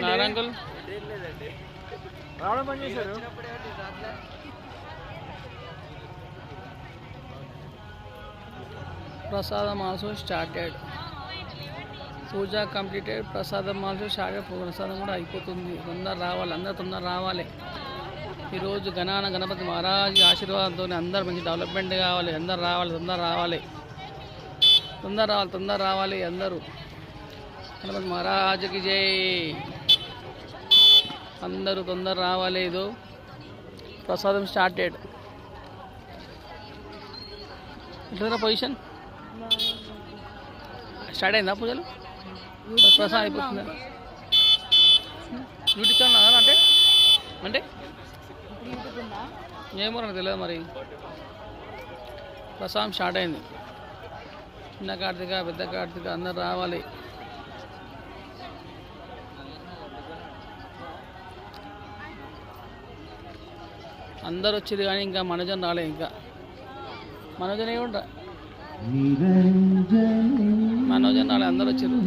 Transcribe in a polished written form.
నారాంకుల్ ప్రసాదం also started. పూజ completed. ప్రసాదం also started. ప్రసాదం కూడా అయిపోతుంది. తొందర రావాలి, అందరు తొందర రావాలి. ఈరోజు గణపతి మహారాజ్ ఆశీర్వాదంతో అందరు మంచి డెవలప్మెంట్ కావాలి. అందరు రావాలి, తొందర రావాలి, తొందర రావాలి అందరూ. గణపతి మహారాజ్కి జై. అందరూ తొందర రావాలి. ఇదో ప్రసాదం స్టార్టెడ్. ఎట్లా పొజిషన్ స్టార్ట్ అయిందా పూజలు? ప్రసాదం అయిపోతుందా? డ్యూటీ ఛానల్ అంటే అంటే ఏమో నాకు తెలియదు మరి. ప్రసాదం స్టార్ట్ అయింది. చిన్న కార్తీక, పెద్ద కార్తీక అందరు రావాలి. అందరు వచ్చేది కానీ ఇంకా మనోజన్ రాలే. ఇంకా మనోజన్ ఏముంటా, మనోజన్ రాలే, అందరు వచ్చారు.